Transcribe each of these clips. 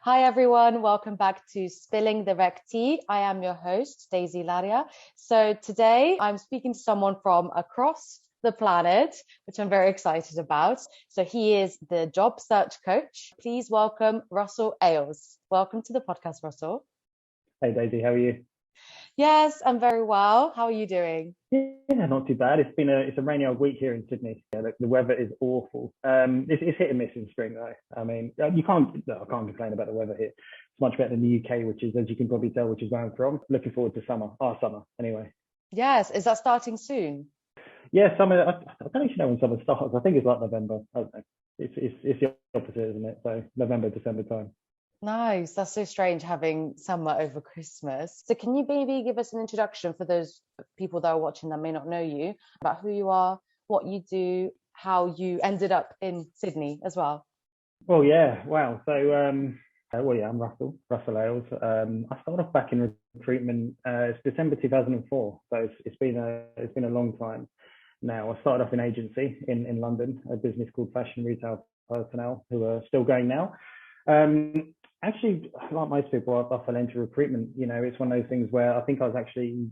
Hi everyone, welcome back to Spilling the Rec Tea. I am your host, Daisy Laria. So today I'm speaking to someone from across the planet, which I'm very excited about. So he is the job search coach. Please welcome Russell Ayles. Welcome to the podcast, Russell. Hey Daisy, how are you? Yes, I'm very well. How are you doing? Yeah, not too bad. It's a rainy old week here in Sydney. Yeah, the weather is awful. It's hit and miss in spring though. I mean, you can't no, I can't complain about the weather here. It's much better than the UK, which is, as you can probably tell, which is where I'm from. Looking forward to summer, our summer anyway. Yes, is that starting soon? Yeah, summer. I don't actually know when summer starts. I think it's like November. I don't know. It's the opposite, isn't it? So November, December time. Nice. That's so strange having summer over Christmas. So can you maybe give us an introduction for those people that are watching that may not know you about who you are, what you do, how you ended up in Sydney as well? Well, yeah, wow. So, I'm Russell Ayles. I started off back in recruitment. It's December 2004, so it's been a long time now. I started off in agency in London, a business called Fashion Retail Personnel, who are still going now. Actually, like most people, I fell into recruitment. You know, it's one of those things where I think I was actually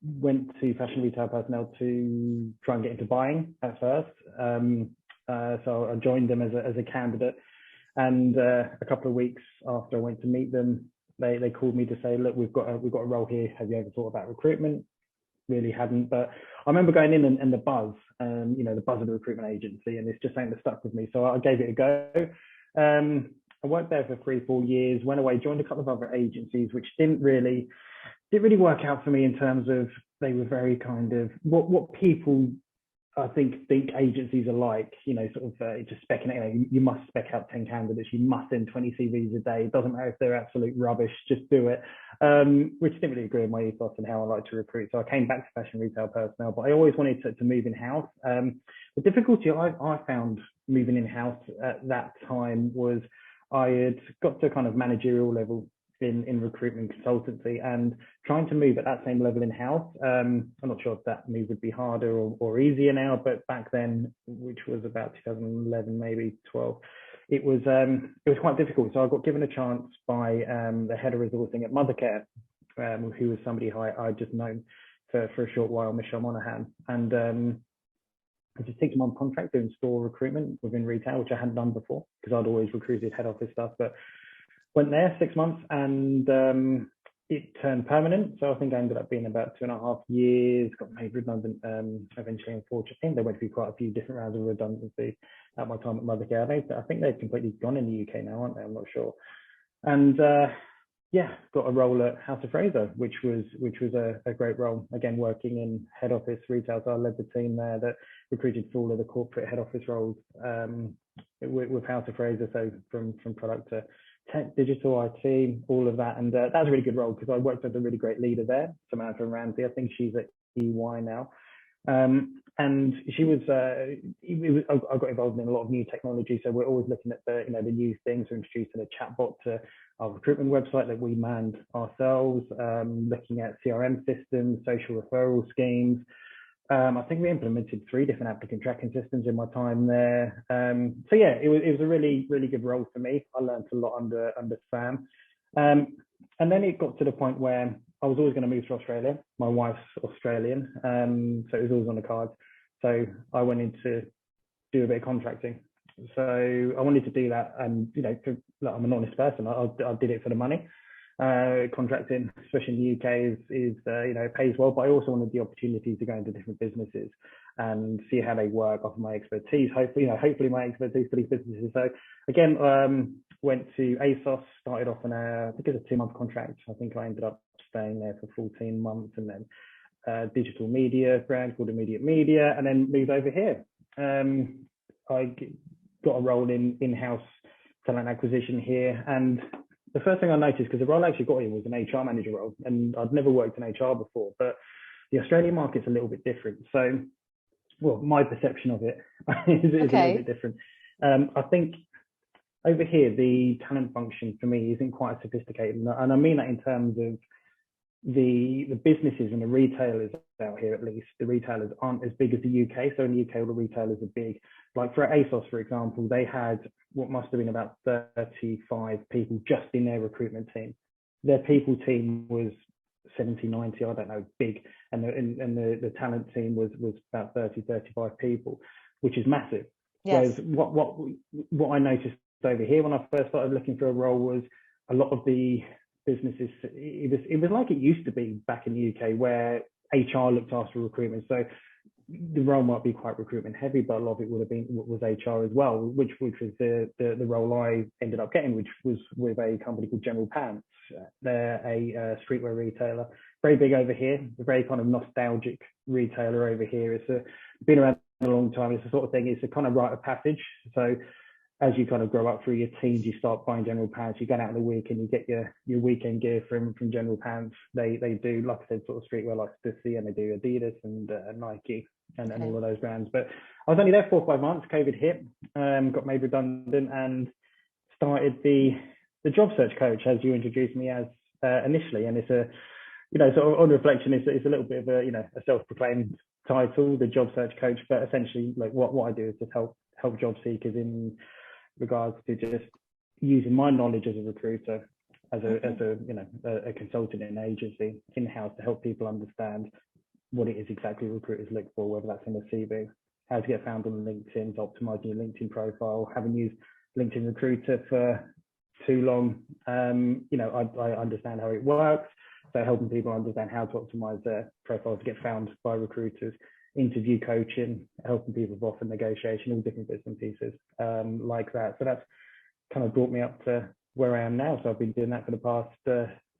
went to Fashion Retail Personnel to try and get into buying at first. So I joined them as a candidate, and a couple of weeks after I went to meet them, they called me to say, look, we've got a role here. Have you ever thought about recruitment? Really hadn't, but I remember going in and the buzz, the buzz of the recruitment agency, and it's just something that stuck with me. So I gave it a go. I worked there for 3-4 years, went away, joined a couple of other agencies, which didn't really work out for me in terms of they were very kind of what people I think agencies are like, sort of just specking, you must spec out 10 candidates, you must send 20 CVs a day. It doesn't matter if they're absolute rubbish, just do it. Which didn't really agree with my ethos and how I like to recruit. So I came back to Fashion Retail Personnel, but I always wanted to move in-house. The difficulty I found moving in-house at that time was I had got to a kind of managerial level in recruitment consultancy, and trying to move at that same level in house. I'm not sure if that move would be harder or easier now, but back then, which was about 2011, maybe 12, it was quite difficult. So I got given a chance by the head of resourcing at Mothercare, who was somebody I'd just known for a short while, Michelle Monaghan, and it's a 6-month contract doing store recruitment within retail, which I hadn't done before because I'd always recruited head office stuff, but went there 6 months, and it turned permanent. So I think I ended up being about 2.5 years, got made redundant eventually, unfortunately. There went through quite a few different rounds of redundancy at my time at Mothercare. I think they've completely gone in the UK now, aren't they? I'm not sure. And got a role at House of Fraser, which was a great role. Again, working in head office retail. So I led the team there that recruited for all of the corporate head office roles with House of Fraser. So from product to tech, digital, IT, all of that. And that was a really good role because I worked with a really great leader there, Samantha Ramsey. I think she's at EY now. And she was, I got involved in a lot of new technology. So we're always looking at the new things. We're introducing a chatbot to our recruitment website that we manned ourselves, looking at CRM systems, social referral schemes. I think we implemented 3 different applicant tracking systems in my time there. So yeah, it was a really, really good role for me. I learned a lot under Sam. And then it got to the point where I was always going to move to Australia. My wife's Australian, so it was always on the cards. So I went in to do a bit of contracting. So I wanted to do that, and I'm an honest person. I did it for the money. Contracting, especially in the UK, is it pays well, but I also wanted the opportunity to go into different businesses and see how they work, offer my expertise. Hopefully my expertise for these businesses. So again, went to ASOS, started off on I think it was a 2-month contract. I think I ended up staying there for 14 months, and then digital media brand called Immediate Media, and then moved over here. I got a role in-house talent acquisition here, and the first thing I noticed, because the role I actually got here was an HR manager role, and I'd never worked in HR before, but the Australian market's a little bit different. So, well, my perception of it is a little bit different. I think over here, the talent function for me isn't quite sophisticated, and I mean that in terms of the businesses and the retailers out here. At least the retailers aren't as big as the UK. So in the UK, all the retailers are big, like for ASOS, for example, they had what must have been about 35 people just in their recruitment team. Their people team was 70, 90, I don't know, big. And the talent team was about 30, 35 people, which is massive. Yes. Whereas what I noticed over here when I first started looking for a role was a lot of the businesses, it was like it used to be back in the UK, where HR looked after recruitment. So the role might be quite recruitment heavy, but a lot of it was HR as well, which was the role I ended up getting, which was with a company called General Pants. They're a streetwear retailer, very big over here, a very kind of nostalgic retailer over here. It's been around a long time. It's the sort of thing, it's a kind of rite of passage. So as you kind of grow up through your teens, you start buying General Pants. You go out in the week and you get your weekend gear from General Pants. They do, like I said, sort of streetwear like Stussy, and they do Adidas and Nike and all of those brands. But I was only there 4 or 5 months. COVID hit, got made redundant, and started the job search coach, as you introduced me as initially. And it's a, sort of on reflection, it's a little bit of a, a self-proclaimed title, the job search coach. But essentially, like what I do is just help job seekers in regards to just using my knowledge as a recruiter, as a consultant in an agency in-house, to help people understand what it is exactly recruiters look for, whether that's in a CV, how to get found on LinkedIn, optimizing your LinkedIn profile. Having used LinkedIn Recruiter for too long, I understand how it works. So helping people understand how to optimize their profiles to get found by recruiters, interview coaching, helping people with offer negotiation, all different bits and pieces like that. So that's kind of brought me up to where I am now. So I've been doing that for the past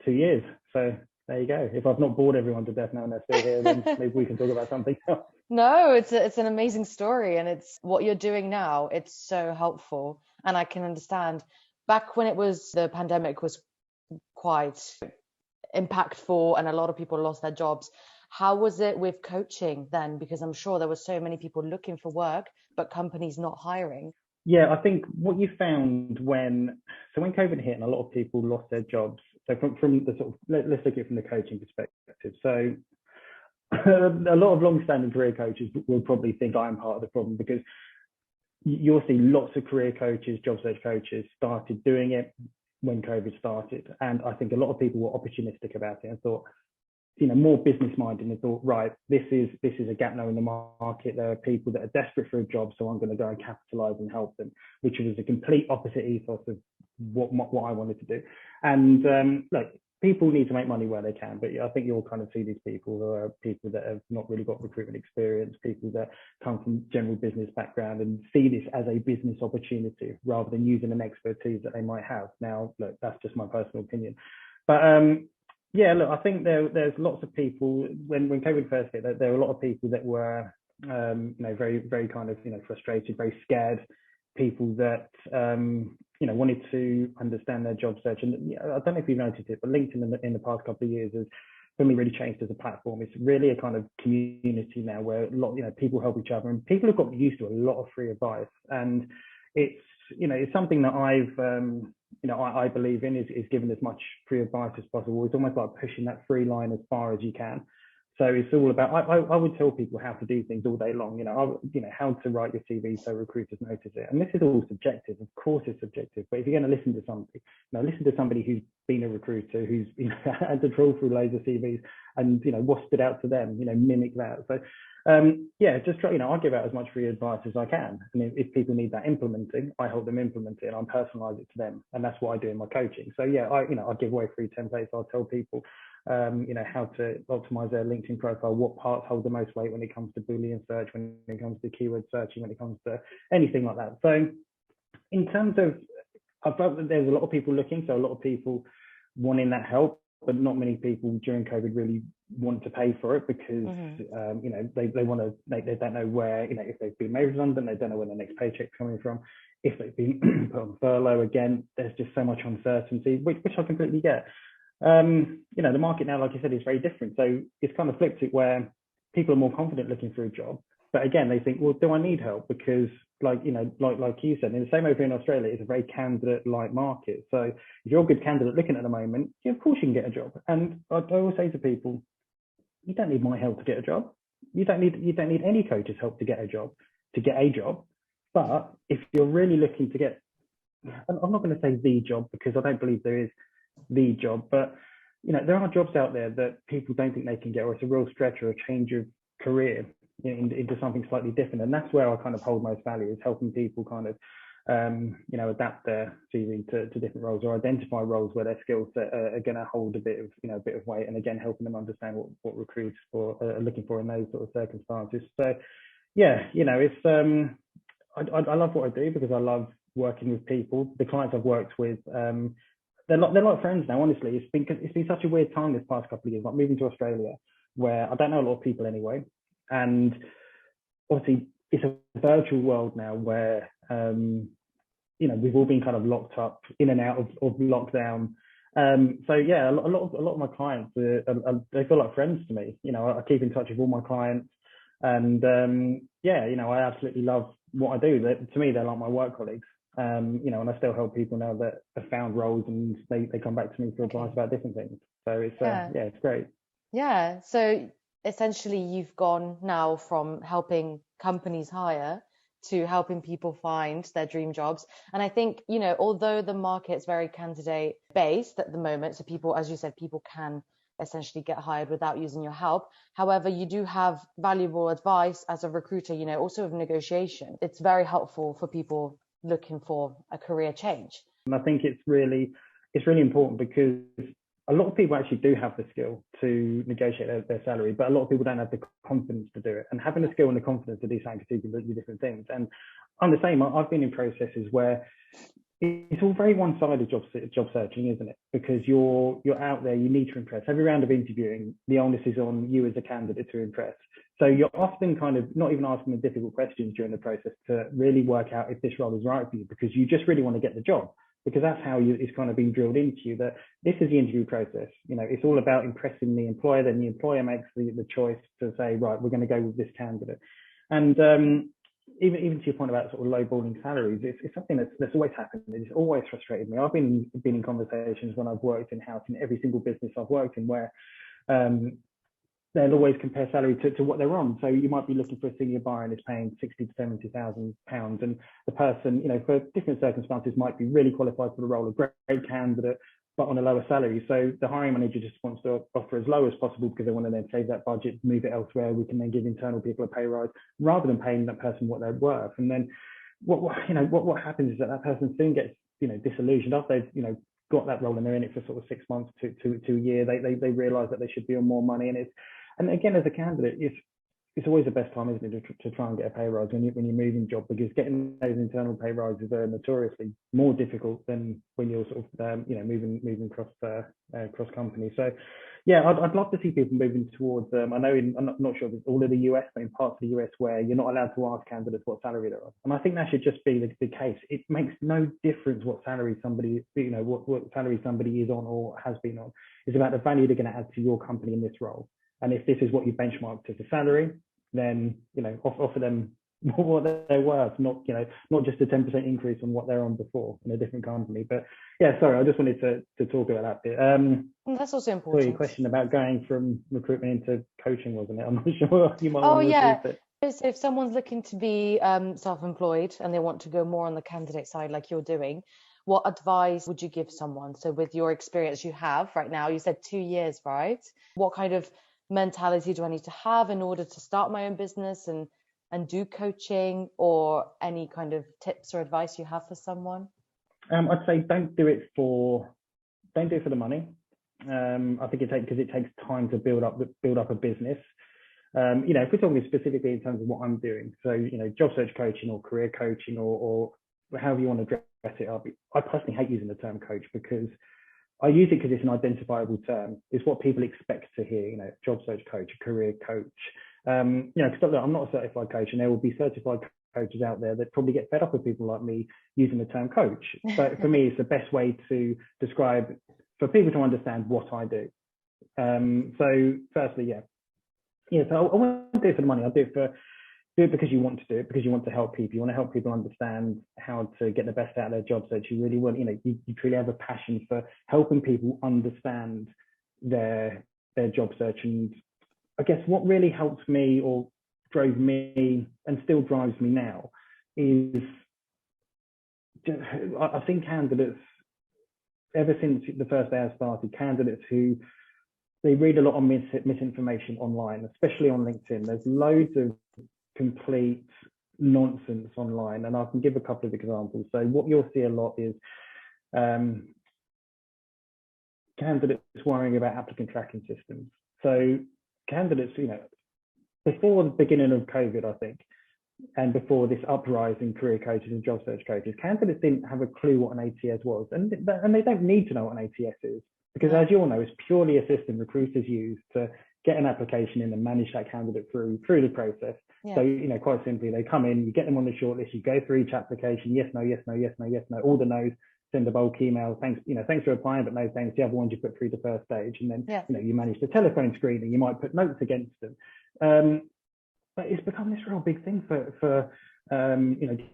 2 years. So there you go. If I've not bored everyone to death now and they're still here, then maybe we can talk about something else. No, it's an amazing story, and it's what you're doing now. It's so helpful, and I can understand. Back when the pandemic was quite impactful and a lot of people lost their jobs, how was it with coaching then? Because I'm sure there were so many people looking for work, but companies not hiring. Yeah, I think what you found when COVID hit and a lot of people lost their jobs. So from the sort of, let's look at it from the coaching perspective. So a lot of long-standing career coaches will probably think I'm part of the problem, because you'll see lots of career coaches, job search coaches started doing it when COVID started. And I think a lot of people were opportunistic about it and thought, more business minded, and thought, right, this is a gap now in the market. There are people that are desperate for a job, so I'm going to go and capitalize and help them, which was a complete opposite ethos of what I wanted to do. And look, people need to make money where they can, but I think you'll kind of see these people who are people that have not really got recruitment experience, people that come from general business background and see this as a business opportunity rather than using an expertise that they might have. Now, look, that's just my personal opinion. But yeah, look, I think there's lots of people, when COVID first hit, there were a lot of people that were, very, very kind of, frustrated, very scared, people that, wanted to understand their job search. And I don't know if you've noticed it, but LinkedIn in the past couple of years has really changed as a platform. It's really a kind of community now where a lot, people help each other, and people have got used to a lot of free advice. And it's something that I believe in, is giving as much free advice as possible. It's almost like pushing that free line as far as you can. So it's all about, I would tell people how to do things all day long, how to write your CV so recruiters notice it. And this is all subjective. Of course it's subjective, but if you're going to listen to somebody, listen to somebody who's been a recruiter, who's had to trawl through loads of CVs, and what stood out to them, mimic that. So just try, I give out as much free advice as I can. And if people need that implementing, I help them implement it, and I personalize it to them. And that's what I do in my coaching. So yeah, I give away free templates. I'll tell people, how to optimize their LinkedIn profile, what parts hold the most weight when it comes to Boolean search, when it comes to keyword searching, when it comes to anything like that. So in terms of, I felt that there's a lot of people looking, so a lot of people wanting that help, but not many people during COVID really want to pay for it, because they want to, they don't know where, if they've been made redundant, they don't know where the next paycheck's coming from. If they've been put on furlough again, there's just so much uncertainty, which I completely get. The market now, like you said, is very different. So it's kind of flipped it where people are more confident looking for a job, but again, they think, well, do I need help? Because like you said, in the same over in Australia, it's a very candidate-like market. So if you're a good candidate looking at the moment, of course you can get a job. And I always say to people, you don't need my help to get a job. You don't need any coach's help to get a job. But if you're really looking to get, I'm not going to say the job because I don't believe there is the job, but there are jobs out there that people don't think they can get, or it's a real stretch or a change of career into something slightly different. And that's where I kind of hold most value, is helping people kind of adapt their CV to different roles, or identify roles where their skill set are going to hold a bit of weight, and again helping them understand what recruits are looking for in those sort of circumstances. So yeah, it's I love what I do because I love working with people. The clients I've worked with, they're like friends now. Honestly, it's been such a weird time this past couple of years. Like moving to Australia, where I don't know a lot of people anyway, and obviously it's a virtual world now where we've all been kind of locked up in and out of lockdown. So yeah, a lot of my clients they feel like friends to me. I keep in touch with all my clients, and I absolutely love what I do. To me, they're like my work colleagues. And I still help people now that have found roles, and they come back to me for advice about different things. So it's it's great. Yeah. So essentially, you've gone now from helping companies hire to helping people find their dream jobs. And I think, although the market's very candidate based at the moment, so people, as you said, people can essentially get hired without using your help. However, you do have valuable advice as a recruiter, also of negotiation. It's very helpful for people looking for a career change. And I think it's really important, because a lot of people actually do have the skill to negotiate their salary, but a lot of people don't have the confidence to do it. And having the skill and the confidence to do something completely different things. And I'm the same. I've been in processes where it's all very one-sided job searching, isn't it? Because you're out there, you need to impress. Every round of interviewing, the onus is on you as a candidate to impress. So you're often kind of not even asking the difficult questions during the process to really work out if this role is right for you, because you just really want to get the job, because that's how it's kind of been drilled into you, that this is the interview process. It's all about impressing the employer. Then the employer makes the choice to say, right, we're going to go with this candidate. And even to your point about sort of lowballing salaries, it's something that's always happened. It's always frustrated me. I've been in conversations when I've worked in-house in every single business I've worked in, where they'll always compare salary to what they're on. So you might be looking for a senior buyer and is paying £60,000 to £70,000, and the person, for different circumstances, might be really qualified for the role, a great candidate, but on a lower salary. So the hiring manager just wants to offer as low as possible, because they want to then save that budget, move it elsewhere. We can then give internal people a pay rise, rather than paying that person what they're worth. And then what happens is that person soon gets disillusioned after they've got that role and they're in it for sort of 6 months to a year. They realise that they should be on more money, and again, as a candidate, it's always the best time, isn't it, to try and get a pay rise when you're moving job, because getting those internal pay rises are notoriously more difficult than when you're sort of moving across companies. So yeah, I'd love to see people moving towards. I know I'm not sure if it's all of the US, but in parts of the US where you're not allowed to ask candidates what salary they're on, and I think that should just be the case. It makes no difference what salary somebody what salary somebody is on or has been on. It's about the value they're going to add to your company in this role. And if this is what you benchmarked as a salary, then offer them what they're worth, not just a 10% increase on what they're on before in a different company. But yeah, sorry, I just wanted to talk about that bit. That's also important. So your question about going from recruitment into coaching, wasn't it? I'm not sure you might want to repeat it. So if someone's looking to be self-employed and they want to go more on the candidate side like you're doing, what advice would you give someone? So with your experience you have right now, you said 2 years, right? What kind of mentality do I need to have in order to start my own business and do coaching, or any kind of tips or advice you have for someone? I'd say don't do it for the money. I think it takes time to build up a business. If we're talking specifically in terms of what I'm doing, so job search coaching or career coaching or however you want to dress it up. I personally hate using the term coach, because I use it because it's an identifiable term. It's what people expect to hear, job search coach, career coach. Because I'm not a certified coach, and there will be certified coaches out there that probably get fed up with people like me using the term coach. But for me, it's the best way to describe, for people to understand what I do. So firstly, so I won't do it for the money. I'll do it because you want to do it, because you want to help people. You want to help people understand how to get the best out of their job search. You really want, you truly have a passion for helping people understand their job search. And I guess what really helps me, or drove me and still drives me now, is, I've seen candidates ever since the first day I started, candidates who they read a lot of misinformation online, especially on LinkedIn. There's loads of complete nonsense online, and I can give a couple of examples. So what you'll see a lot is candidates worrying about applicant tracking systems. So candidates, before the beginning of COVID, I think, and before this uprising in career coaches and job search coaches, candidates didn't have a clue what an ATS was, and they don't need to know what an ATS is, because as you all know, it's purely a system recruiters use to get an application in and manage that candidate through the process. Yeah. So, quite simply, they come in, you get them on the shortlist, you go through each application, yes, no, yes, no, yes, no, yes, no, all the no's, send a bulk email, thanks for applying, but no thanks. The other ones you put through the first stage, and then you manage the telephone screening. You might put notes against them, but it's become this real big thing for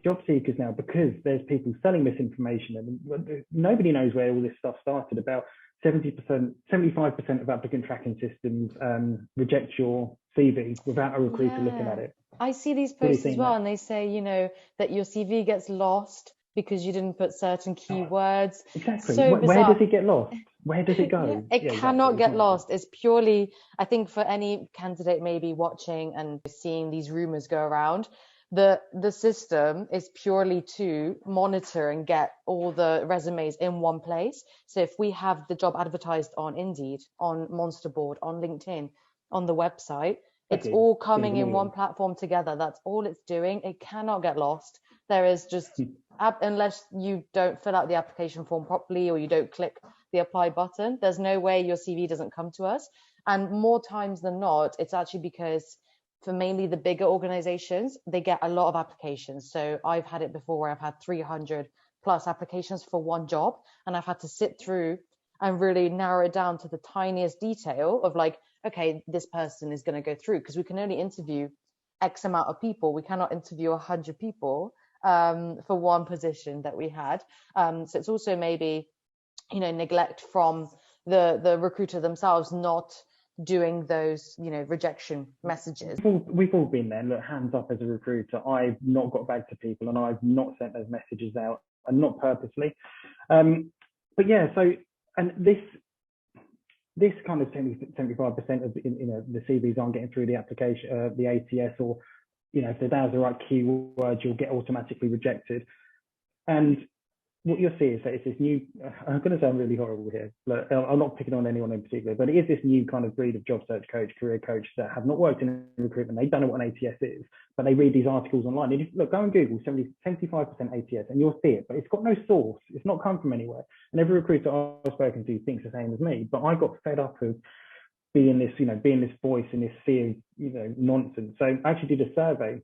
job seekers now, because there's people selling misinformation, and nobody knows where all this stuff started. About 75% of applicant tracking systems reject your CV without a recruiter looking at it. I see these posts as well, and they say, that your CV gets lost because you didn't put certain keywords. Exactly. So where does it get lost? Where does it go? It cannot get lost. It's purely, I think, for any candidate maybe watching and seeing these rumors go around, the system is purely to monitor and get all the resumes in one place. So if we have the job advertised on Indeed, on Monsterboard, on LinkedIn, on the website, it's all coming in one platform together. That's all it's doing. It cannot get lost. There is just, unless you don't fill out the application form properly or you don't click the apply button, there's no way your CV doesn't come to us. And more times than not, it's actually because for mainly the bigger organizations, they get a lot of applications. So I've had it before where I've had 300 plus applications for one job, and I've had to sit through and really narrow it down to the tiniest detail of like, okay, this person is going to go through, because we can only interview X amount of people. We cannot interview 100 people for one position that we had. So it's also maybe, neglect from the recruiter themselves not doing those, rejection messages. We've all been there. Look, hands up as a recruiter. I've not got back to people, and I've not sent those messages out, and not purposely. But yeah, so, and this kind of 75% of the CVs aren't getting through the application, the ATS, or if they don't have the right keywords, you'll get automatically rejected. And what you'll see is that it's this new, I'm going to sound really horrible here, but I'm not picking on anyone in particular, but it is this new kind of breed of job search coach, career coach that have not worked in recruitment. They don't know what an ATS is, but they read these articles online. And look, go on Google, 75% ATS, and you'll see it, but it's got no source. It's not come from anywhere. And every recruiter I've spoken to thinks the same as me, but I got fed up of being this voice in this sea of, nonsense. So I actually did a survey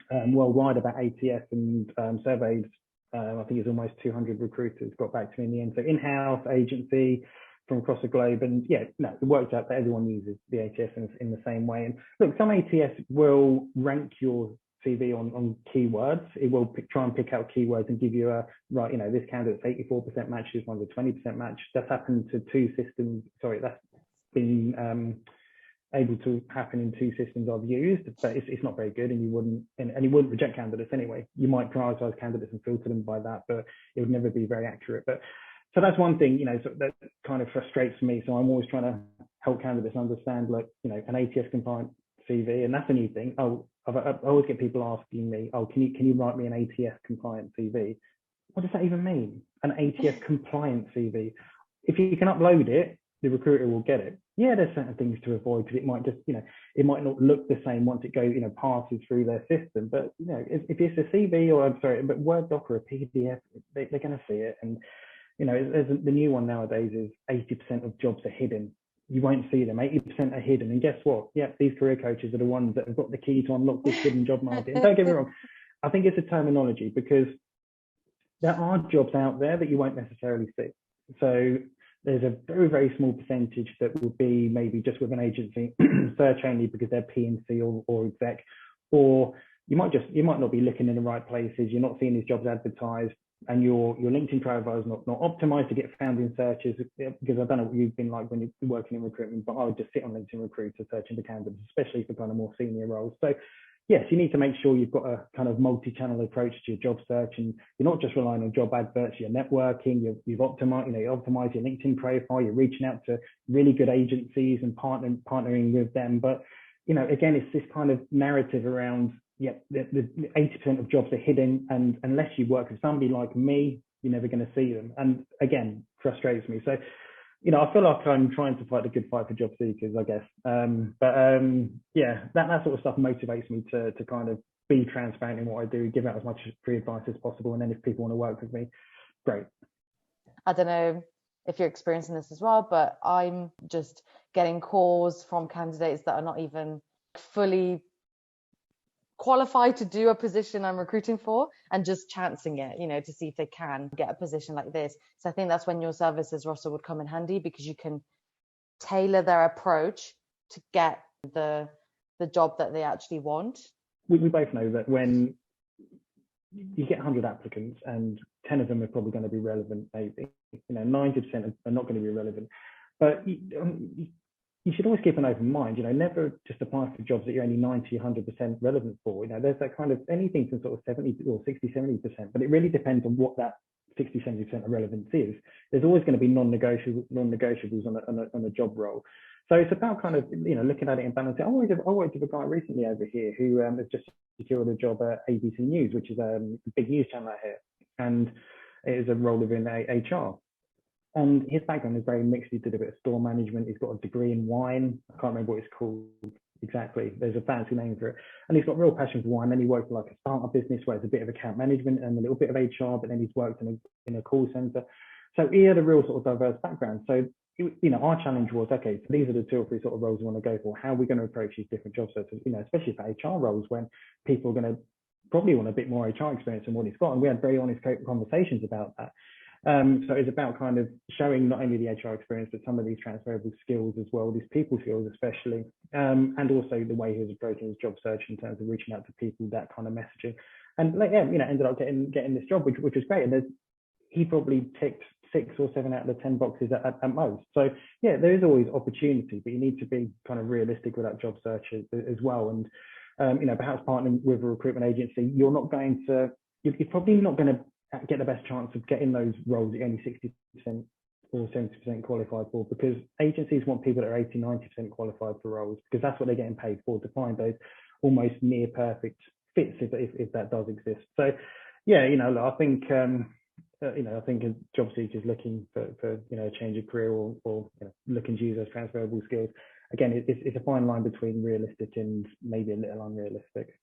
worldwide about ATS, and surveyed, I think it's almost 200 recruiters got back to me in the end. So in-house, agency, from across the globe. And it worked out that everyone uses the ATS in the same way. And look, some ATS will rank your CV on keywords. It will try and pick out keywords and give you this candidate's 84% match, this one's a 20% match. That's happened to two systems. Sorry, that's been able to happen in two systems I've used, but it's not very good, and you wouldn't reject candidates anyway. You might prioritize candidates and filter them by that, but it would never be very accurate. But so that's one thing, so that kind of frustrates me. So I'm always trying to help candidates understand, like, an ATS compliant CV, and that's a new thing. I always get people asking me, can you write me an ATS compliant CV? What does that even mean? An ATS compliant CV? If you can upload it, the recruiter will get it. Yeah, there's certain things to avoid, because it might just, it might not look the same once it goes, passes through their system. But, if it's a CV but Word doc or a PDF, they're going to see it. And, the new one nowadays is 80% of jobs are hidden. You won't see them. 80% are hidden. And guess what? Yeah, these career coaches are the ones that have got the key to unlock this hidden job market. And don't get me wrong, I think it's a terminology, because there are jobs out there that you won't necessarily see. So there's a very, very small percentage that will be maybe just with an agency, search only because they're P&C or exec, or you might not be looking in the right places. You're not seeing these jobs advertised, and your LinkedIn profile is not optimized to get found in searches. Because I don't know what you've been like when you're working in recruitment, but I would just sit on LinkedIn Recruiter searching for candidates, especially for kind of more senior roles. So yes, you need to make sure you've got a kind of multi-channel approach to your job search, and you're not just relying on job adverts. You're networking. You've optimized, you optimize your LinkedIn profile. You're reaching out to really good agencies and partnering with them. But again, it's this kind of narrative around, yeah, the 80% of jobs are hidden, and unless you work with somebody like me, you're never going to see them. And again, frustrates me. So I feel like I'm trying to fight the good fight for job seekers, I guess. Yeah, that sort of stuff motivates me to kind of be transparent in what I do, give out as much free advice as possible. And then if people want to work with me, great. I don't know if you're experiencing this as well, but I'm just getting calls from candidates that are not even fully qualified to do a position I'm recruiting for, and just chancing it, to see if they can get a position like this. So I think that's when your services, Russell, would come in handy, because you can tailor their approach to get the job that they actually want. We both know that when you get 100 applicants and 10 of them are probably going to be relevant, maybe 90% are not going to be relevant, but you should always keep an open mind. Never just apply for jobs that you're only 90, 100% relevant for. There's that kind of anything from sort of 70 or 60, 70%, but it really depends on what that 60, 70% of relevance is. There's always going to be non-negotiables on a job role. So it's about kind of, looking at it and balancing. I worked with a guy recently over here who has just secured a job at ABC News, which is a big news channel out here, and it is a role within HR. And his background is very mixed. He did a bit of store management. He's got a degree in wine. I can't remember what it's called exactly. There's a fancy name for it. And he's got real passion for wine. Then he worked for like a startup business where it's a bit of account management and a little bit of HR, but then he's worked in a call center. So he had a real sort of diverse background. So, our challenge was, okay, so these are the 2 or 3 sort of roles we want to go for. How are we going to approach these different job searches, especially for HR roles when people are going to probably want a bit more HR experience than what he's got. And we had very honest conversations about that. So it's about kind of showing not only the HR experience, but some of these transferable skills as well, these people skills especially, and also the way he was approaching his job search in terms of reaching out to people, that kind of messaging. And ended up getting this job, which was great. And he probably ticked 6 or 7 out of the 10 boxes at most. So yeah, there is always opportunity, but you need to be kind of realistic with that job search as well. And perhaps partnering with a recruitment agency, you're probably not going to get the best chance of getting those roles that you're only 60% or 70% qualified for, because agencies want people that are 80, 90% qualified for roles, because that's what they're getting paid for, to find those almost near perfect fits if that does exist. So yeah, I think I think a job seeker is looking for a change of career or looking to use those transferable skills. Again, it's a fine line between realistic and maybe a little unrealistic.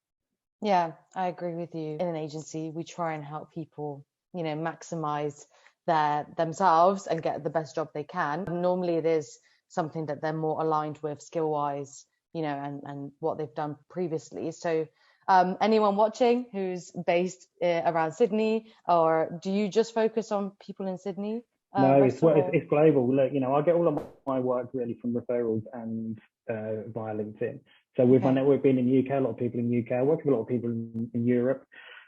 Yeah, I agree with you. In an agency, we try and help people, maximize themselves and get the best job they can. Normally it is something that they're more aligned with skill-wise, and what they've done previously. So anyone watching who's based around Sydney, or do you just focus on people in Sydney? No, it's global. Look, I get all of my work really from referrals and via LinkedIn. So with my network being in the UK, a lot of people in the UK. I work with a lot of people in Europe,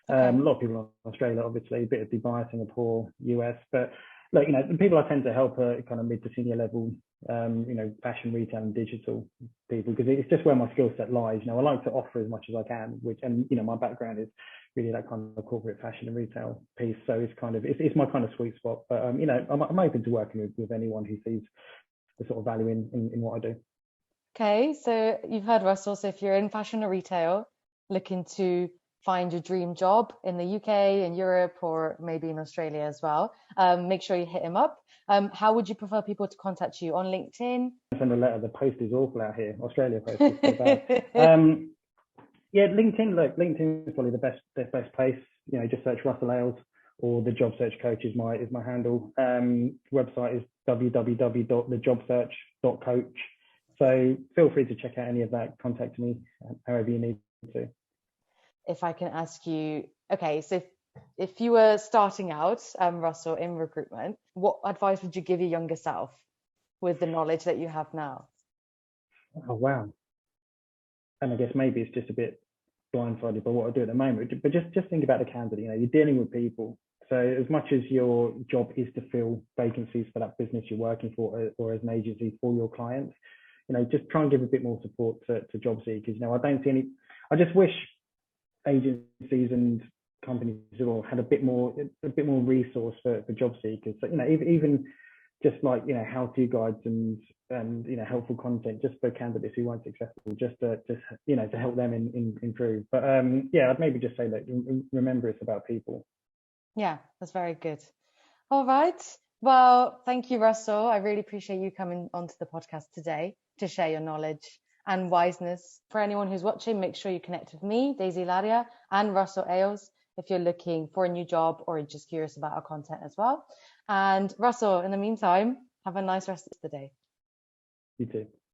a lot of people in Australia, obviously, a bit of Dubai, Singapore, US. But look, the people I tend to help are kind of mid to senior level, fashion, retail, and digital people, because it's just where my skill set lies. I like to offer as much as I can, my background is really that kind of corporate fashion and retail piece. So it's my kind of sweet spot. But I'm open to working with anyone who sees the sort of value in what I do. Okay, so you've heard Russell. So if you're in fashion or retail, looking to find your dream job in the UK, in Europe, or maybe in Australia as well, make sure you hit him up. How would you prefer people to contact you? On LinkedIn? Send a letter. The post is awful out here. Australia post is so bad. Yeah, LinkedIn. Look, LinkedIn is probably the best place. Just search Russell Ayles, or the Job Search Coach is my handle. Website is www.thejobsearch.coach. So feel free to check out any of that. Contact me however you need to. If I can ask you, okay, so if you were starting out, Russell, in recruitment, what advice would you give your younger self with the knowledge that you have now? Oh, wow. And I guess maybe it's just a bit blindsided by what I do at the moment, but just think about the candidate. You're dealing with people. So as much as your job is to fill vacancies for that business you're working for, or as an agency for your clients, just try and give a bit more support to job seekers. I I just wish agencies and companies all had a bit more resource for job seekers. So, even just like, how-to guides and helpful content just for candidates who weren't successful, just to help them improve. But I'd maybe just say that remember it's about people. Yeah, that's very good. All right. Well, thank you, Russell. I really appreciate you coming onto the podcast today to share your knowledge and wiseness. For anyone who's watching, make sure you connect with me, Daisy Laria, and Russell Ayles if you're looking for a new job or just curious about our content as well. And Russell, in the meantime, have a nice rest of the day. You too.